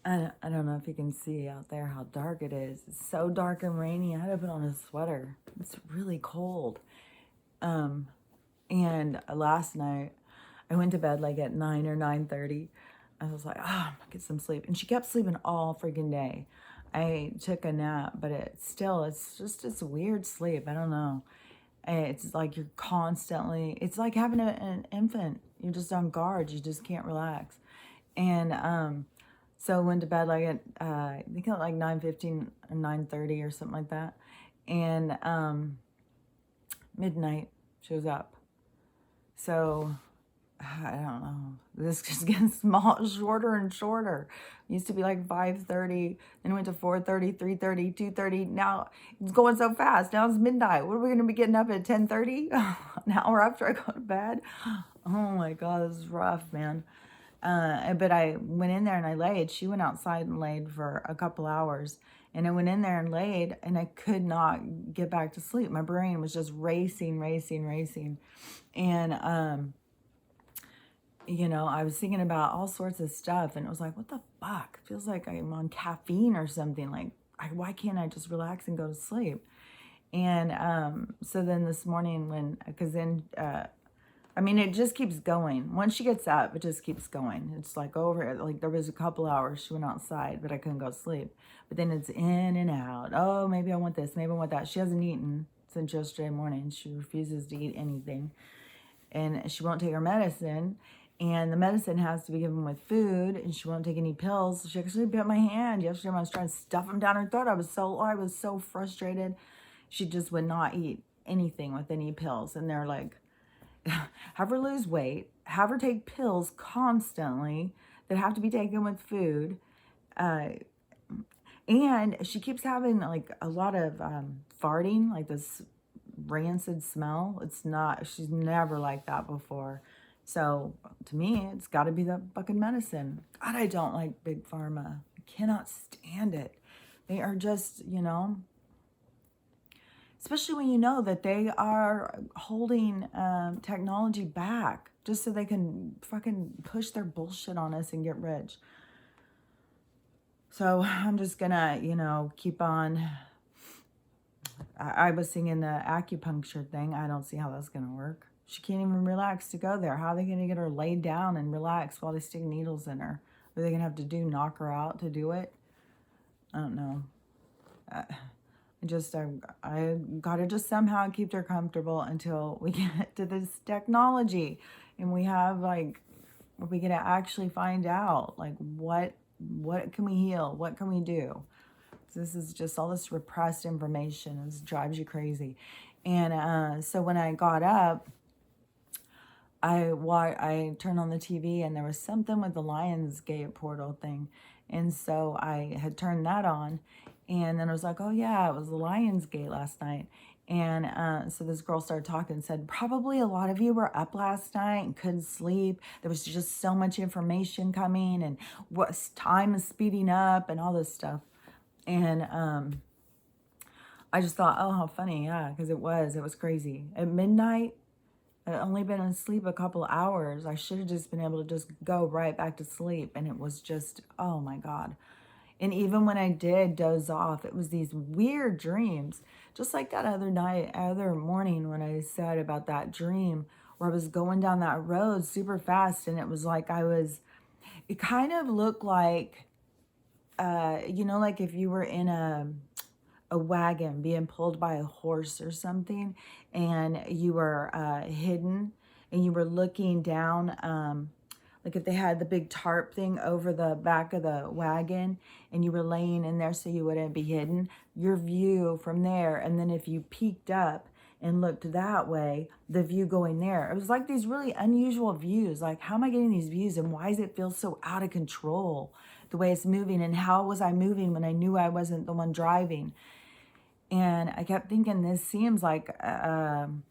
I don't know if you can see out there how dark it is. It's so dark and rainy. I had to put on a sweater. It's really cold. Um, and last night I went to bed like at 9 or 9:30. I was like, I'm gonna get some sleep. And she kept sleeping all freaking day. I took a nap, but it's just this weird sleep. I don't know. It's like you're constantly, it's like having an infant. You're just on guard. You just can't relax. And so I went to bed like at, I think at like 9:15 or 9:30 or something like that. And midnight, she was up. So I don't know. This just gets shorter and shorter. It used to be like 5:30, then it went to 4:30, 3:30, 2:30. Now it's going so fast. Now it's midnight. What are we going to be getting up at 10:30? An hour after I go to bed? Oh my God, this is rough, man. But I went in there and I laid. She went outside and laid for a couple hours. And I went in there and laid, and I could not get back to sleep. My brain was just racing, racing, racing. And I was thinking about all sorts of stuff, and it was like, what the fuck? It feels like I'm on caffeine or something. Like, why can't I just relax and go to sleep? And so then this morning, because then, it just keeps going. Once she gets up, it just keeps going. It's like like there was a couple hours she went outside, but I couldn't go to sleep. But then it's in and out. Oh, maybe I want this, maybe I want that. She hasn't eaten since yesterday morning. She refuses to eat anything. And she won't take her medicine. And the medicine has to be given with food, and she won't take any pills. She actually bit my hand yesterday when I was trying to stuff them down her throat. I was so frustrated. She just would not eat anything with any pills. And they're like, have her lose weight, have her take pills constantly that have to be taken with food. And she keeps having like a lot of farting, like this rancid smell. She's never like that before. So to me, it's got to be the fucking medicine. God, I don't like big pharma. I cannot stand it. They are just, especially when you know that they are holding technology back just so they can fucking push their bullshit on us and get rich. So I'm just gonna, keep on. I was singing the acupuncture thing. I don't see how that's gonna work. She can't even relax to go there. How are they gonna get her laid down and relax while they stick needles in her? Are they gonna have to knock her out to do it? I don't know. I gotta just somehow keep her comfortable until we get to this technology, and we have we get to actually find out what can we heal, what can we do. This is just all this repressed information. This drives you crazy. And so when I got up, I turned on the TV, and there was something with the Lionsgate portal thing. And so I had turned that on, and then I was like, oh yeah, it was the Lionsgate last night. And so this girl started talking and said, probably a lot of you were up last night and couldn't sleep. There was just so much information coming, and what time is speeding up and all this stuff. And I just thought, oh, how funny. Yeah, because it was crazy. At midnight, I'd only been asleep a couple hours. I should have just been able to just go right back to sleep. And it was just, oh my God. And even when I did doze off, it was these weird dreams. Just like that other morning when I said about that dream where I was going down that road super fast. And it was like it kind of looked like, like if you were in a wagon being pulled by a horse or something, and you were hidden, and you were looking down, like if they had the big tarp thing over the back of the wagon, and you were laying in there so you wouldn't be hidden, your view from there, and then if you peeked up and looked that way, the view going there. It was like these really unusual views. Like, how am I getting these views, and why does it feel so out of control the way it's moving, and how was I moving when I knew I wasn't the one driving? And I kept thinking, this seems like I'm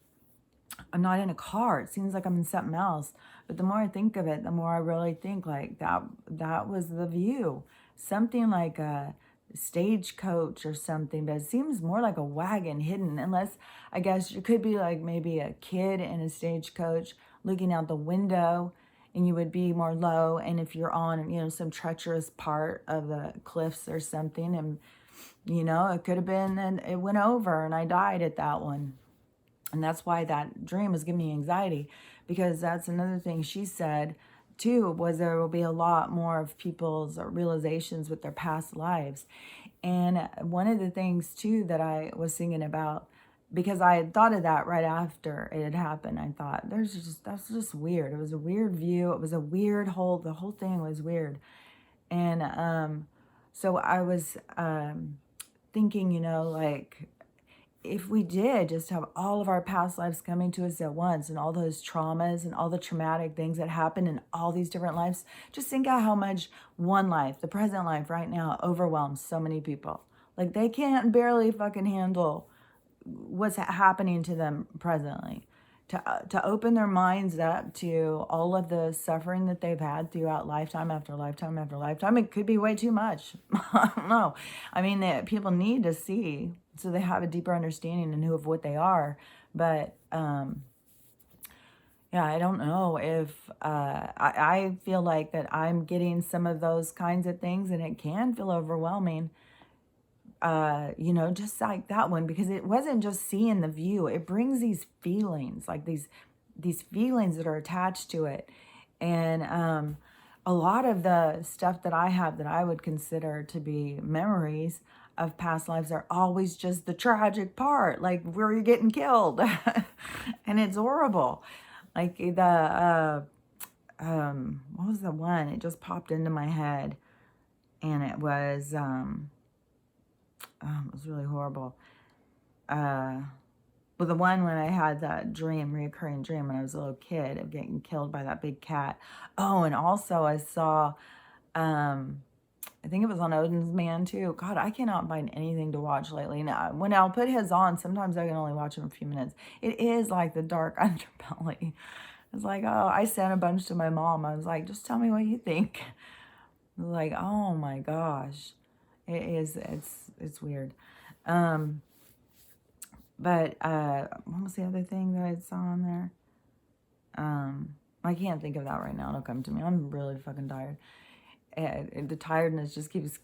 not in a car. It seems like I'm in something else. But the more I think of it, the more I really think like that was the view. Something like a stagecoach or something, but it seems more like a wagon hidden, unless I guess it could be like maybe a kid in a stagecoach looking out the window, and you would be more low. And if you're on, some treacherous part of the cliffs or something, and, it could have been, and it went over and I died at that one. And that's why that dream was giving me anxiety, because that's another thing she said too, was there will be a lot more of people's realizations with their past lives. And one of the things too that I was thinking about, because I had thought of that right after it had happened, I thought that's just weird. It was a weird view. It was a weird the whole thing was weird. And so I was thinking, like, if we did just have all of our past lives coming to us at once, and all those traumas and all the traumatic things that happen in all these different lives, just think out how much one life, the present life right now, overwhelms so many people. Like, they can't barely fucking handle what's happening to them presently. To open their minds up to all of the suffering that they've had throughout lifetime after lifetime after lifetime, it could be way too much. I don't know. I mean, people need to see so they have a deeper understanding of what they are. But yeah, I don't know if I feel like that I'm getting some of those kinds of things, and it can feel overwhelming. Just like that one, because it wasn't just seeing the view. It brings these feelings, like these feelings that are attached to it. And a lot of the stuff that I have that I would consider to be memories of past lives are always just the tragic part, like where you're getting killed. And it's horrible. Like what was the one? It just popped into my head, and it was it was really horrible. Well, the one when I had that reoccurring dream when I was a little kid of getting killed by that big cat. Oh, and also I saw, I think it was on Odin's Man too. God, I cannot find anything to watch lately. Now, when I'll put his on, sometimes I can only watch him a few minutes. It is like the dark underbelly. It's like, oh, I sent a bunch to my mom. I was like, just tell me what you think. I was like, oh my gosh. It's weird. But what was the other thing that I saw on there? I can't think of that right now. It'll come to me. I'm really fucking tired. And the tiredness just keeps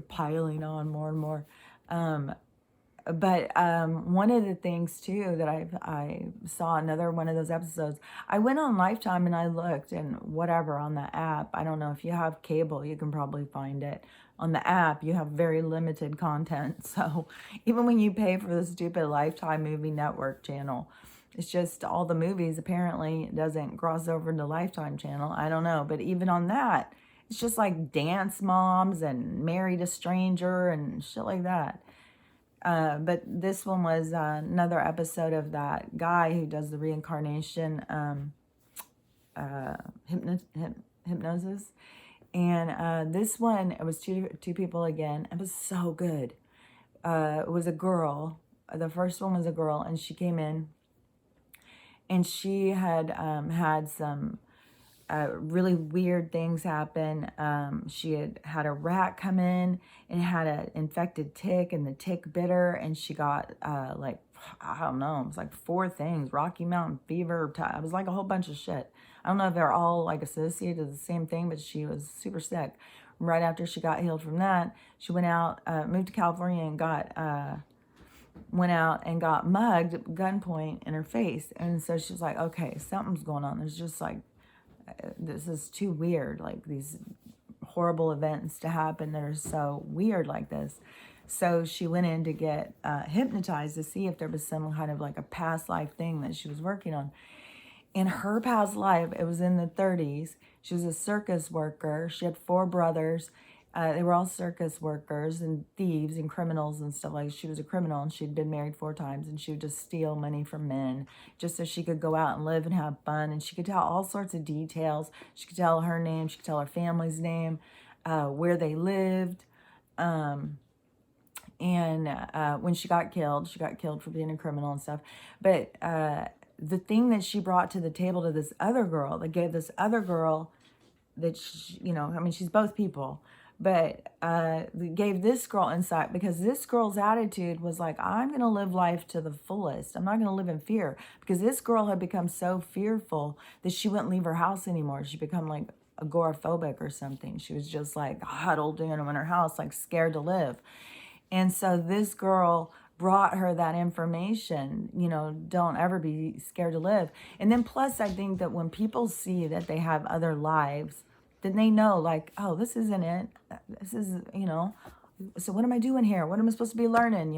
piling on more and more. But one of the things too that I saw, another one of those episodes, I went on Lifetime and I looked, and whatever on the app, I don't know if you have cable, you can probably find it. On the app, you have very limited content. So even when you pay for the stupid Lifetime movie network channel, it's just all the movies apparently doesn't cross over to Lifetime channel. I don't know. But even on that, it's just like Dance Moms and Married a Stranger and shit like that. But this one was another episode of that guy who does the reincarnation hypnosis. And this one, it was two people again. It was so good. It was a girl. The first one was a girl, and she came in, and she had had some really weird things happen. She had a rat come in and had an infected tick, and the tick bit her, and she got like, I don't know, it was like 4 things: Rocky Mountain fever. It was like a whole bunch of shit. I don't know if they're all like associated with the same thing, but she was super sick. Right after she got healed from that, she went out, moved to California, and went out and got mugged at gunpoint in her face. And so she was like, okay, something's going on. There's just like, this is too weird. Like these horrible events to happen that are so weird like this. So she went in to get hypnotized to see if there was some kind of like a past life thing that she was working on. In her past life, it was in the 30s. She was a circus worker. She had 4 brothers. They were all circus workers and thieves and criminals and stuff. Like, she was a criminal, and she'd been married 4 times, and she would just steal money from men just so she could go out and live and have fun. And she could tell all sorts of details. She could tell her name. She could tell her family's name, where they lived. And when she got killed for being a criminal and stuff. But the thing that she brought to the table to this other girl, that gave this other girl that, she, I mean, she's both people, but gave this girl insight, because this girl's attitude was like, I'm going to live life to the fullest. I'm not going to live in fear, because this girl had become so fearful that she wouldn't leave her house anymore. She become like agoraphobic or something. She was just like huddled in her house, like scared to live. And so this girl brought her that information, don't ever be scared to live. And then plus, I think that when people see that they have other lives, then they know, like, oh, this isn't it. This is, so what am I doing here? What am I supposed to be learning,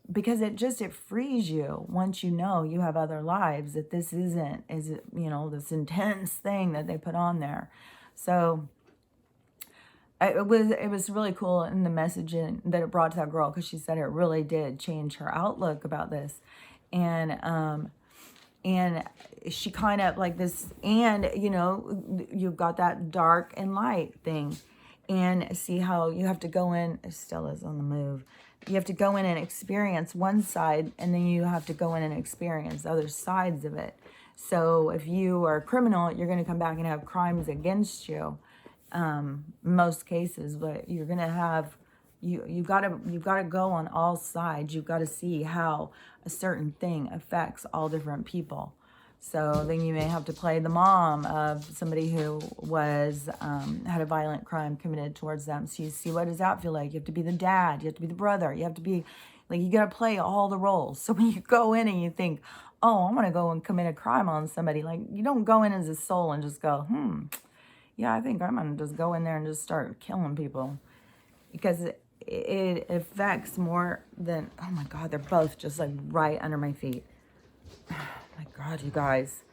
because it frees you once you know you have other lives, that this isn't, this intense thing that they put on there. So it was really cool in the messaging that it brought to that girl, because she said it really did change her outlook about this. And she kind of like this, and you've got that dark and light thing, and see how you have to go in. Stella's on the move. You have to go in and experience one side, and then you have to go in and experience other sides of it. So if you are a criminal, you're going to come back and have crimes against you, most cases, but you're going to have, you've got to go on all sides. You've got to see how a certain thing affects all different people. So then you may have to play the mom of somebody who was had a violent crime committed towards them. So you see, what does that feel like? You have to be the dad. You have to be the brother. You have to be, like, you got to play all the roles. So when you go in and you think, oh, I'm going to go and commit a crime on somebody, like, you don't go in as a soul and just go, yeah, I think I'm going to just go in there and just start killing people. Because it affects more than, oh my God, they're both just like right under my feet. My God, you guys,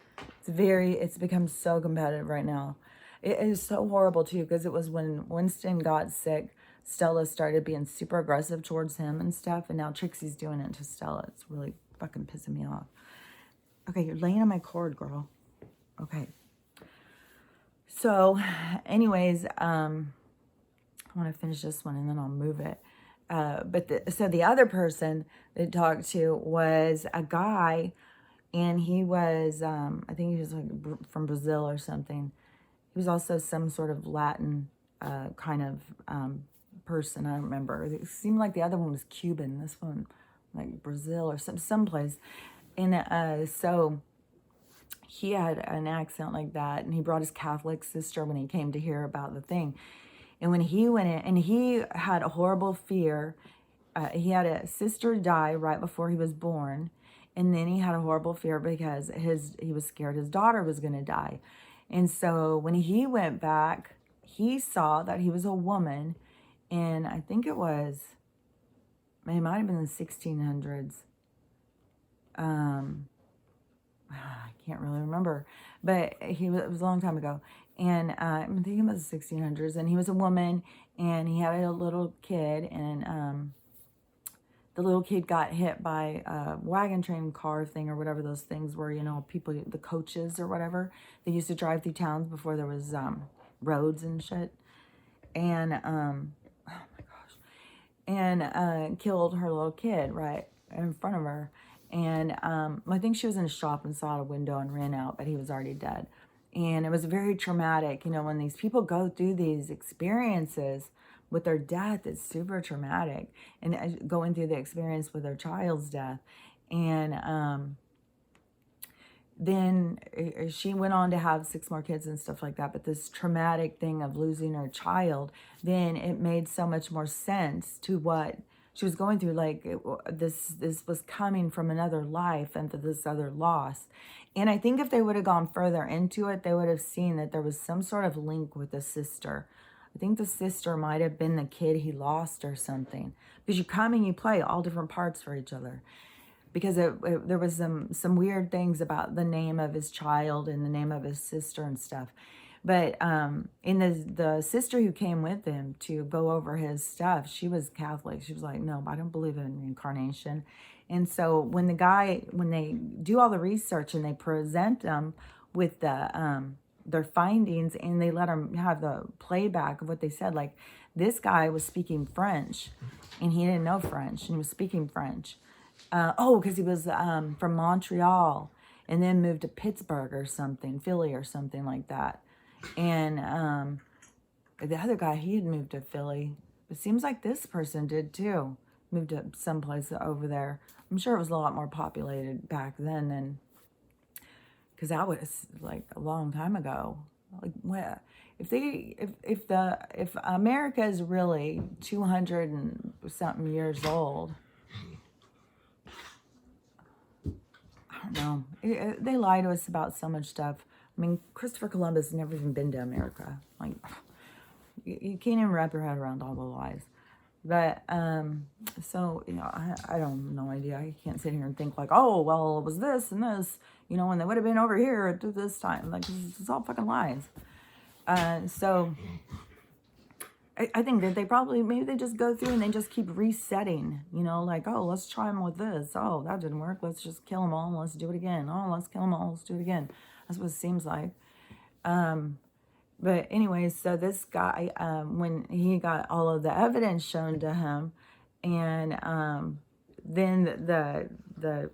it's become so competitive right now. It is so horrible too, because it was when Winston got sick, Stella started being super aggressive towards him and stuff, and now Trixie's doing it to Stella. It's really fucking pissing me off. Okay, you're laying on my cord, girl. Okay. So, anyways, I want to finish this one and then I'll move it. So the other person that talked to was a guy, and he was, I think he was like from Brazil or something. He was also some sort of Latin kind of person. I don't remember. It seemed like the other one was Cuban. This one, like Brazil or someplace. And so he had an accent like that, and he brought his Catholic sister when he came to hear about the thing. And when he went in, and he had a horrible fear. He had a sister die right before he was born. And then he had a horrible fear because he was scared his daughter was going to die. And so when he went back, he saw that he was a woman. And I think it might have been the 1600s. I can't really remember, but it was a long time ago. And I'm thinking it was the 1600s, and he was a woman, and he had a little kid, and the little kid got hit by a wagon train car thing or whatever those things were, people, the coaches or whatever. They used to drive through towns before there was roads and shit. And, oh my gosh. And killed her little kid right in front of her. And I think she was in a shop and saw a window and ran out, but he was already dead. And it was very traumatic. When these people go through these experiences with their death, it's super traumatic. And going through the experience with their child's death. And then she went on to have 6 more kids and stuff like that. But this traumatic thing of losing her child, then it made so much more sense to what she was going through. Like this was coming from another life and this other loss. And I think if they would have gone further into it, they would have seen that there was some sort of link with the sister. I think the sister might have been the kid he lost or something. Because you come and you play all different parts for each other. Because there was some weird things about the name of his child and the name of his sister and stuff. But in the sister who came with him to go over his stuff, she was Catholic. She was like, no, I don't believe in reincarnation. And so when they do all the research and they present them with their findings, and they let them have the playback of what they said, like this guy was speaking French and he didn't know French, and he was speaking French. Because he was from Montreal and then moved to Pittsburgh or something, Philly or something like that. And The other guy, he had moved to Philly. It seems like this person did too. Moved to someplace over there. I'm sure it was a lot more populated back then than, because that was like a long time ago. Like, what if America is really 200 and something years old, I don't know. They lie to us about so much stuff. I mean, Christopher Columbus never even been to America. Like, you can't even wrap your head around all the lies. But, so, I don't, no idea. I can't sit here and think like, oh, well, it was this and this, and they would have been over here at this time. Like, it's all fucking lies. So I think that maybe they just go through and they just keep resetting, like, oh, let's try them with this. Oh, that didn't work. Let's just kill them all. Let's do it again. Oh, let's kill them all. Let's do it again. That's what it seems like. But anyways, so this guy, when he got all of the evidence shown to him, and then the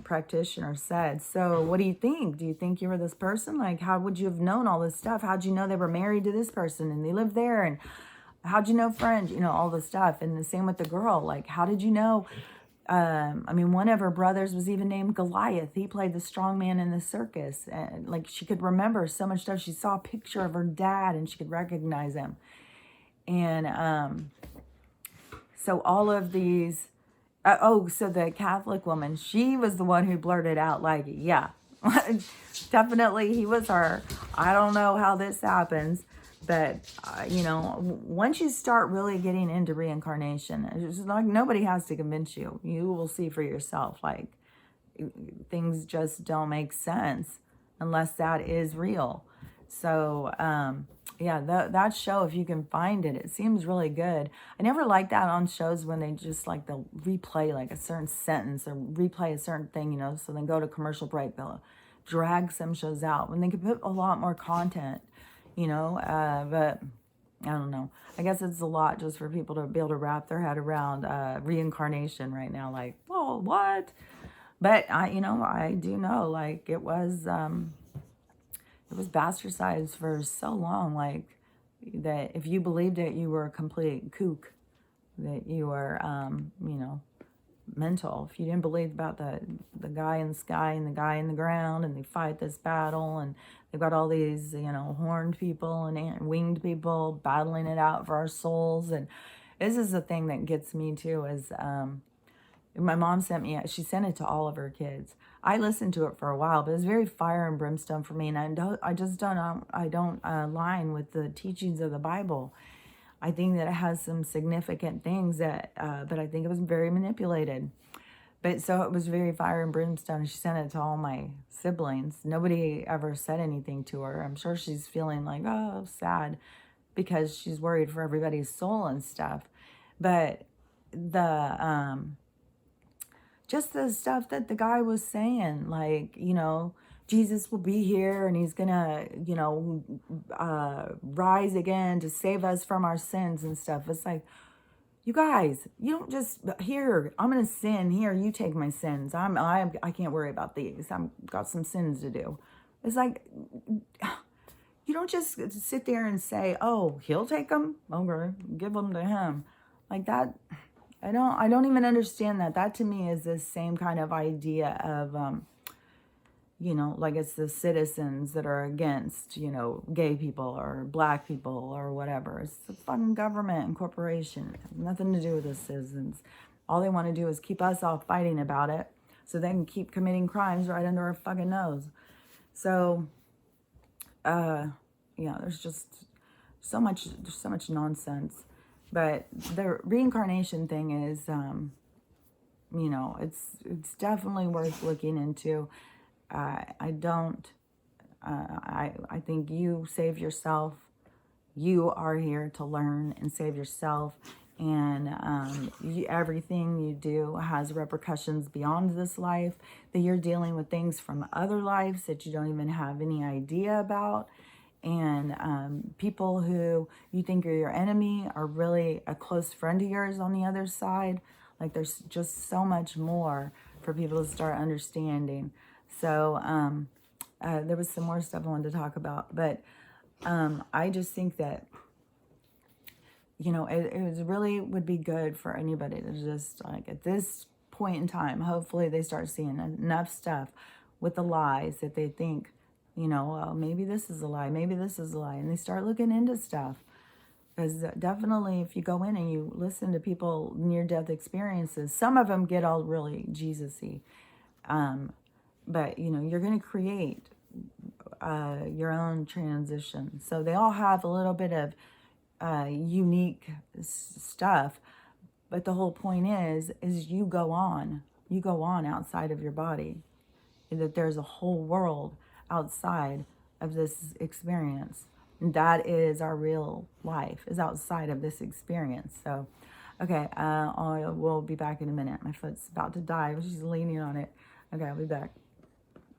practitioner said, so what do you think? Do you think you were this person? Like, how would you have known all this stuff? How'd you know they were married to this person and they lived there? And how'd you know friends? All the stuff. And the same with the girl. Like, how did you know? I mean, one of her brothers was even named Goliath. He played the strong man in the circus. And like, she could remember so much stuff. She saw a picture of her dad and she could recognize him. And so all of these, so the Catholic woman, she was the one who blurted out, like, yeah, definitely he was her. I don't know how this happens. But, once you start really getting into reincarnation, it's just like nobody has to convince you. You will see for yourself. Like, things just don't make sense unless that is real. So, yeah, that show, if you can find it, it seems really good. I never like that on shows when they just, like, they'll replay, like, a certain sentence or replay a certain thing, so then go to commercial break. They'll drag some shows out when they could put a lot more content. But I don't know. I guess it's a lot just for people to be able to wrap their head around reincarnation right now. Like, oh, what? But I do know, like, it was bastardized for so long, like, that if you believed it, you were a complete kook, that you were, mental. If you didn't believe about the guy in the sky and the guy in the ground, and they fight this battle, and they've got all these, horned people and winged people battling it out for our souls. And this is the thing that gets me too, is my mom she sent it to all of her kids. I listened to it for a while, but it was very fire and brimstone for me, and I don't align with the teachings of the Bible. I think that it has some significant things that, but I think it was very manipulated. But so it was very fire and brimstone. She sent it to all my siblings. Nobody ever said anything to her. I'm sure she's feeling like, oh, sad, because she's worried for everybody's soul and stuff. But just the stuff that the guy was saying, like, Jesus will be here and he's gonna, rise again to save us from our sins and stuff. It's like, you guys, you don't just, here, I'm gonna sin, here, you take my sins. I can't worry about these. I've got some sins to do. It's like, you don't just sit there and say, oh, he'll take them. Okay, give them to him. Like that. I don't even understand that. That to me is the same kind of idea of, like it's the citizens that are against, gay people or black people or whatever. It's the fucking government and corporation. It has nothing to do with the citizens. All they want to do is keep us all fighting about it so they can keep committing crimes right under our fucking nose. So, there's just so much nonsense. But the reincarnation thing is, it's definitely worth looking into. I think you save yourself. You are here to learn and save yourself. And everything you do has repercussions beyond this life, that you're dealing with things from other lives that you don't even have any idea about. And people who you think are your enemy are really a close friend of yours on the other side. Like, there's just so much more for people to start understanding. So there was some more stuff I wanted to talk about. But I just think that you know, it was really would be good for anybody to just like at this point in time, hopefully they start seeing enough stuff with the lies that they think, you know, well, maybe this is a lie, maybe this is a lie. And they start looking into stuff. Because definitely, if you go in and you listen to people near-death experiences, some of them get all really Jesus-y. But, you know, you're going to create your own transition. So they all have a little bit of unique stuff. But the whole point is you go on. You go on outside of your body. That there's a whole world outside of this experience. And that is our real life, is outside of this experience. So, okay, we'll be back in a minute. My foot's about to die. She's leaning on it. Okay, I'll be back.